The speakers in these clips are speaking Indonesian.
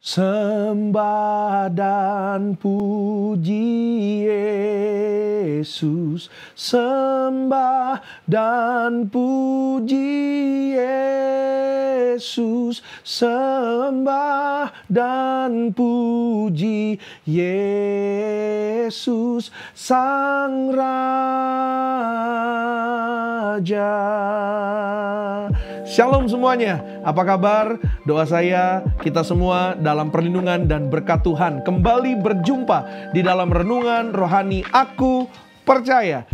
Sembah dan puji Yesus, sembah dan puji Yesus, sembah dan puji Yesus, Sang Raja. Shalom semuanya, apa kabar? Doa saya kita semua dalam perlindungan dan berkat Tuhan kembali berjumpa di dalam renungan rohani Aku Percaya.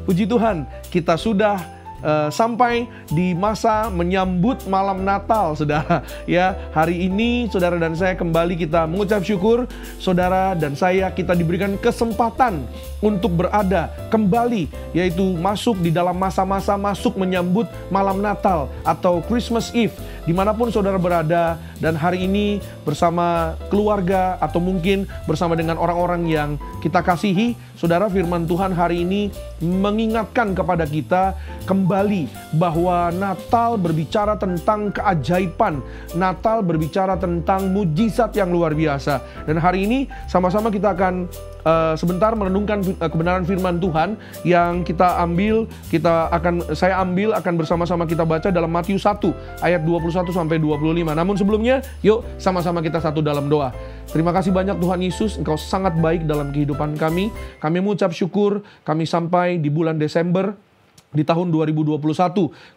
Puji Tuhan, kita sudah sampai di masa menyambut malam Natal, saudara. Ya, hari ini saudara dan saya kembali kita mengucap syukur. Saudara dan saya kita diberikan kesempatan untuk berada kembali, yaitu masuk di dalam masa-masa masuk menyambut malam Natal atau Christmas Eve, dimanapun saudara berada. Dan hari ini bersama keluarga atau mungkin bersama dengan orang-orang yang kita kasihi, saudara, firman Tuhan hari ini mengingatkan kepada kita kembali bahwa Natal berbicara tentang keajaiban. Natal berbicara tentang mujizat yang luar biasa. Dan hari ini sama-sama kita akan sebentar merenungkan kebenaran firman Tuhan yang saya ambil akan bersama-sama kita baca dalam Matius 1 ayat 21 sampai 25. Namun sebelumnya, yuk sama-sama kita satu dalam doa. Terima kasih banyak Tuhan Yesus, Engkau sangat baik dalam kehidupan kami. Kami mengucap syukur, kami sampai di bulan Desember di tahun 2021.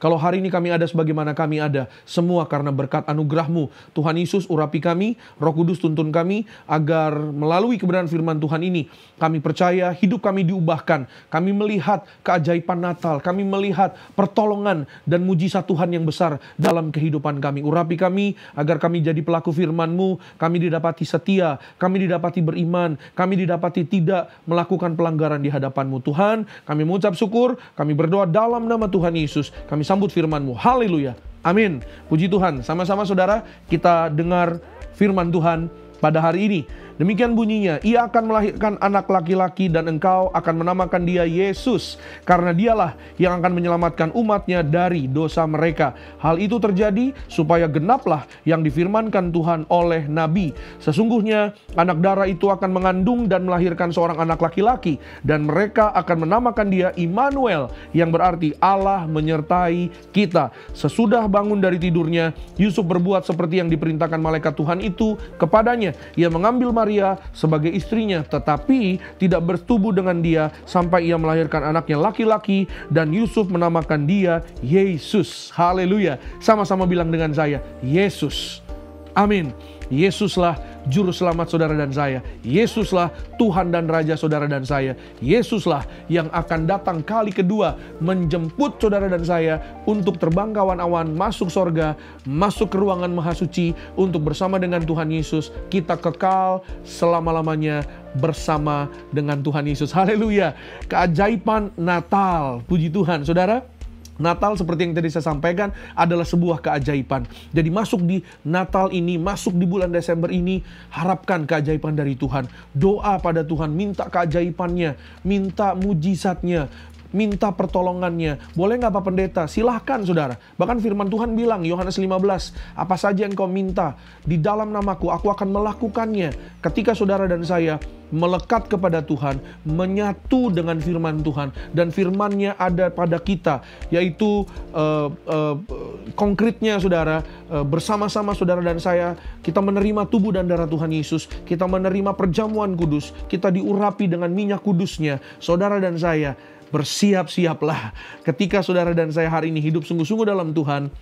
Kalau hari ini kami ada sebagaimana kami ada, semua karena berkat anugerah-Mu. Tuhan Yesus, urapi kami, Roh Kudus tuntun kami, agar melalui kebenaran firman Tuhan ini, kami percaya hidup kami diubahkan. Kami melihat keajaiban Natal, kami melihat pertolongan dan mujizat Tuhan yang besar dalam kehidupan kami. Urapi kami, agar kami jadi pelaku firman-Mu, kami didapati setia, kami didapati beriman, kami didapati tidak melakukan pelanggaran di hadapan-Mu. Tuhan, kami mengucap syukur, kami berdoa dalam nama Tuhan Yesus, kami sambut firman-Mu. Haleluya. Amin. Puji Tuhan. Sama-sama saudara, kita dengar firman Tuhan pada hari ini. Demikian bunyinya, ia akan melahirkan anak laki-laki dan engkau akan menamakan dia Yesus, karena dialah yang akan menyelamatkan umatnya dari dosa mereka. Hal itu terjadi supaya genaplah yang difirmankan Tuhan oleh Nabi. Sesungguhnya anak darah itu akan mengandung dan melahirkan seorang anak laki-laki, dan mereka akan menamakan dia Immanuel, yang berarti Allah menyertai kita. Sesudah bangun dari tidurnya, Yusuf berbuat seperti yang diperintahkan malaikat Tuhan itu kepadanya. Ia mengambil Maria sebagai istrinya, tetapi tidak bersetubuh dengan dia sampai ia melahirkan anaknya laki-laki, dan Yusuf menamakan dia Yesus. Haleluya. Sama-sama bilang dengan saya, Yesus. Amin. Yesuslah juru selamat saudara dan saya. Yesuslah Tuhan dan Raja saudara dan saya. Yesuslah yang akan datang kali kedua menjemput saudara dan saya untuk terbang ke awan-awan, masuk sorga, masuk ke ruangan maha suci untuk bersama dengan Tuhan Yesus. Kita kekal selama-lamanya bersama dengan Tuhan Yesus. Haleluya. Keajaiban Natal. Puji Tuhan. Saudara, Natal seperti yang tadi saya sampaikan adalah sebuah keajaiban. Jadi masuk di Natal ini, masuk di bulan Desember ini, harapkan keajaiban dari Tuhan. Doa pada Tuhan, minta keajaibannya, minta mujizatnya, minta pertolongannya. Boleh nggak Pak Pendeta? Silahkan saudara. Bahkan firman Tuhan bilang, Yohanes 15, apa saja yang kau minta di dalam namaku, aku akan melakukannya. Ketika saudara dan saya melekat kepada Tuhan, menyatu dengan firman Tuhan, dan firman-Nya ada pada kita, yaitu konkretnya saudara, bersama-sama saudara dan saya, kita menerima tubuh dan darah Tuhan Yesus, kita menerima perjamuan kudus, kita diurapi dengan minyak kudusnya. Saudara dan saya, bersiap-siaplah. Ketika saudara dan saya hari ini hidup sungguh-sungguh dalam Tuhan,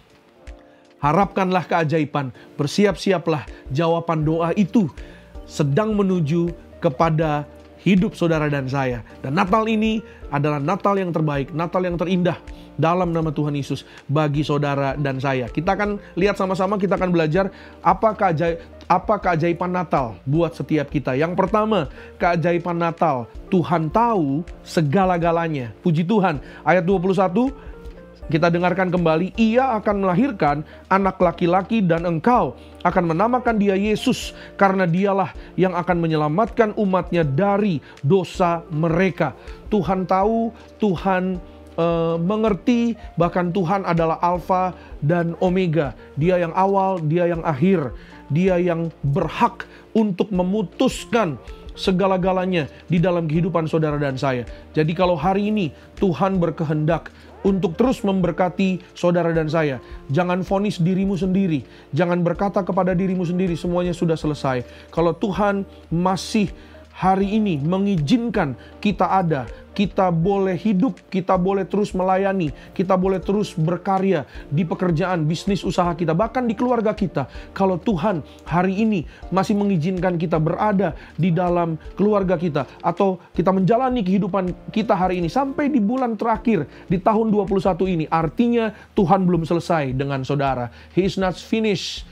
harapkanlah keajaiban, bersiap-siaplah. Jawaban doa itu sedang menuju kepada hidup saudara dan saya. Dan Natal ini adalah Natal yang terbaik, Natal yang terindah dalam nama Tuhan Yesus bagi saudara dan saya. Kita akan lihat sama-sama, kita akan belajar apa keajaiban Natal buat setiap kita. Yang pertama, keajaiban Natal, Tuhan tahu segala-galanya. Puji Tuhan. Ayat 21, Kita dengarkan kembali, ia akan melahirkan anak laki-laki dan engkau akan menamakan dia Yesus, karena dialah yang akan menyelamatkan umatnya dari dosa mereka. Tuhan tahu, Tuhan mengerti, bahkan Tuhan adalah Alfa dan Omega. Dia yang awal, dia yang akhir. Dia yang berhak untuk memutuskan segala-galanya di dalam kehidupan saudara dan saya. Jadi kalau hari ini Tuhan berkehendak untuk terus memberkati saudara dan saya, jangan vonis dirimu sendiri. Jangan berkata kepada dirimu sendiri, semuanya sudah selesai. Kalau Tuhan masih hari ini mengizinkan kita ada, kita boleh hidup, kita boleh terus melayani, kita boleh terus berkarya di pekerjaan, bisnis, usaha kita, bahkan di keluarga kita. Kalau Tuhan hari ini masih mengizinkan kita berada di dalam keluarga kita, atau kita menjalani kehidupan kita hari ini sampai di bulan terakhir di tahun 21 ini, artinya Tuhan belum selesai dengan saudara. He is not finished.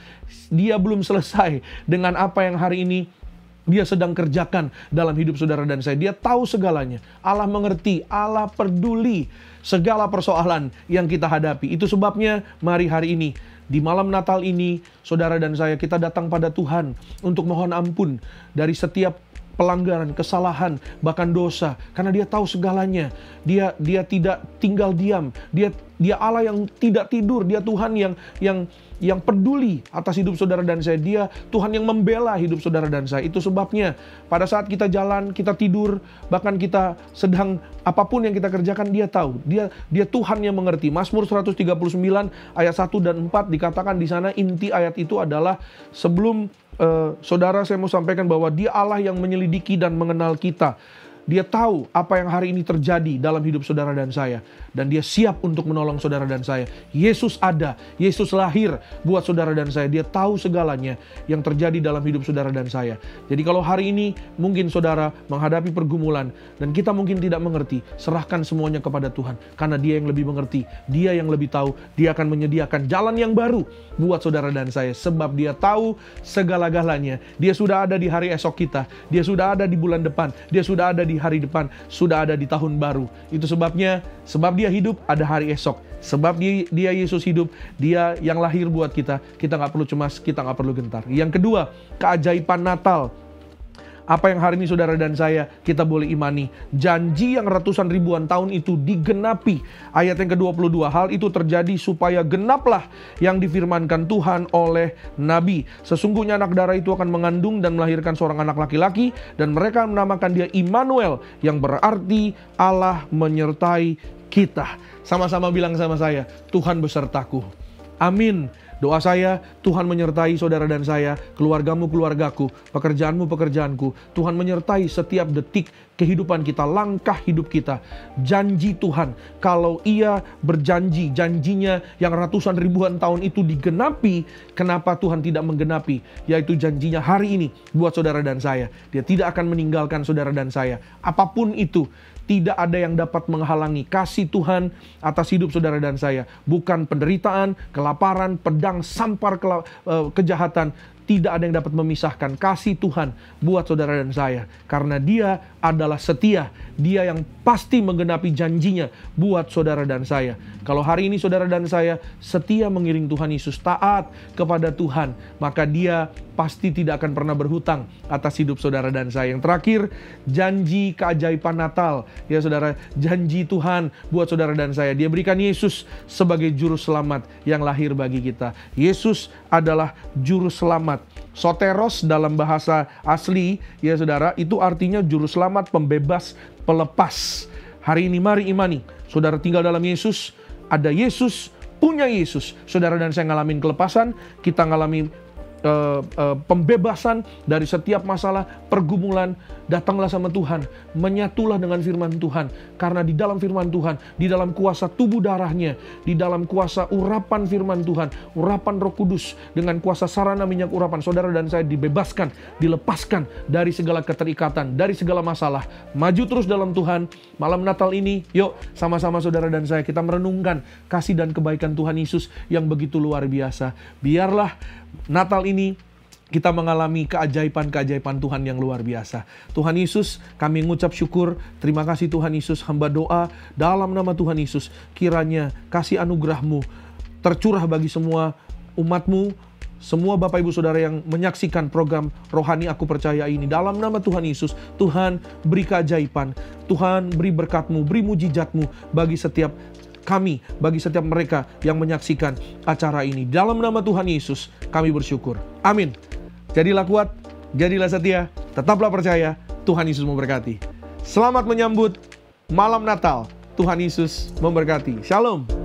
Dia belum selesai dengan apa yang hari ini Dia sedang kerjakan dalam hidup saudara dan saya. Dia tahu segalanya. Allah mengerti, Allah peduli segala persoalan yang kita hadapi. Itu sebabnya mari hari ini, di malam Natal ini, saudara dan saya, kita datang pada Tuhan untuk mohon ampun dari setiap pelanggaran, kesalahan, bahkan dosa. Karena Dia tahu segalanya. Dia tidak tinggal diam. Dia Allah yang tidak tidur. Dia Tuhan yang peduli atas hidup saudara dan saya. Dia Tuhan yang membela hidup saudara dan saya. Itu sebabnya pada saat kita jalan, kita tidur, bahkan kita sedang apapun yang kita kerjakan, Dia tahu. Dia Tuhan yang mengerti. Mazmur 139 ayat 1 dan 4 dikatakan di sana, inti ayat itu adalah sebelum saudara, saya mau sampaikan bahwa Dia Allah yang menyelidiki dan mengenal kita. Dia tahu apa yang hari ini terjadi dalam hidup saudara dan saya. Dan Dia siap untuk menolong saudara dan saya. Yesus ada. Yesus lahir buat saudara dan saya. Dia tahu segalanya yang terjadi dalam hidup saudara dan saya. Jadi kalau hari ini mungkin saudara menghadapi pergumulan dan kita mungkin tidak mengerti, serahkan semuanya kepada Tuhan. Karena Dia yang lebih mengerti. Dia yang lebih tahu. Dia akan menyediakan jalan yang baru buat saudara dan saya. Sebab Dia tahu segala-galanya. Dia sudah ada di hari esok kita. Dia sudah ada di bulan depan. Dia sudah ada di hari depan, sudah ada di tahun baru. Itu sebabnya, sebab Dia hidup, ada hari esok. Sebab dia Yesus hidup, Dia yang lahir buat kita. Kita nggak perlu cemas, kita nggak perlu gentar. Yang kedua, keajaiban Natal. Apa yang hari ini saudara dan saya kita boleh imani. Janji yang ratusan ribuan tahun itu digenapi. Ayat yang ke-22, hal itu terjadi supaya genaplah yang difirmankan Tuhan oleh Nabi. Sesungguhnya anak darah itu akan mengandung dan melahirkan seorang anak laki-laki, dan mereka menamakan dia Immanuel, yang berarti Allah menyertai kita. Sama-sama bilang sama saya, Tuhan besertaku. Amin. Doa saya, Tuhan menyertai saudara dan saya, keluargamu, keluargaku, pekerjaanmu, pekerjaanku. Tuhan menyertai setiap detik kehidupan kita, langkah hidup kita. Janji Tuhan, kalau Ia berjanji, janjinya yang ratusan ribuan tahun itu digenapi, kenapa Tuhan tidak menggenapi? Yaitu janjinya hari ini buat saudara dan saya. Dia tidak akan meninggalkan saudara dan saya. Apapun itu, tidak ada yang dapat menghalangi kasih Tuhan atas hidup saudara dan saya. Bukan penderitaan, kelaparan, pedang, sampar kejahatan. Tidak ada yang dapat memisahkan kasih Tuhan buat saudara dan saya. Karena Dia adalah setia. Dia yang pasti menggenapi janjinya buat saudara dan saya. Kalau hari ini saudara dan saya setia mengiring Tuhan Yesus, taat kepada Tuhan, maka Dia pasti tidak akan pernah berhutang atas hidup saudara dan saya. Yang terakhir, janji keajaiban Natal. Ya saudara, janji Tuhan buat saudara dan saya. Dia berikan Yesus sebagai juru selamat yang lahir bagi kita. Yesus adalah juru selamat. Soteros dalam bahasa asli, ya saudara, itu artinya juru selamat, pembebas, pelepas. Hari ini mari imani, saudara tinggal dalam Yesus, ada Yesus, punya Yesus. Saudara dan saya ngalamin kelepasan, kita ngalamin pembebasan dari setiap masalah, pergumulan. Datanglah sama Tuhan, menyatulah dengan firman Tuhan. Karena di dalam firman Tuhan, di dalam kuasa tubuh darahnya, di dalam kuasa urapan firman Tuhan, urapan Roh Kudus, dengan kuasa sarana minyak urapan, saudara dan saya dibebaskan, dilepaskan dari segala keterikatan, dari segala masalah. Maju terus dalam Tuhan. Malam Natal ini, yuk sama-sama saudara dan saya kita merenungkan kasih dan kebaikan Tuhan Yesus yang begitu luar biasa. Biarlah Natal ini kita mengalami keajaiban-keajaiban Tuhan yang luar biasa. Tuhan Yesus, kami mengucap syukur. Terima kasih Tuhan Yesus. Hamba doa dalam nama Tuhan Yesus, kiranya kasih anugerah-Mu tercurah bagi semua umat-Mu, semua Bapak Ibu Saudara yang menyaksikan program Rohani Aku Percaya ini. Dalam nama Tuhan Yesus, Tuhan beri keajaiban, Tuhan beri berkat-Mu, beri mujizat-Mu bagi setiap kami, bagi setiap mereka yang menyaksikan acara ini. Dalam nama Tuhan Yesus, kami bersyukur. Amin. Jadilah kuat, jadilah setia, tetaplah percaya, Tuhan Yesus memberkati. Selamat menyambut malam Natal, Tuhan Yesus memberkati. Shalom.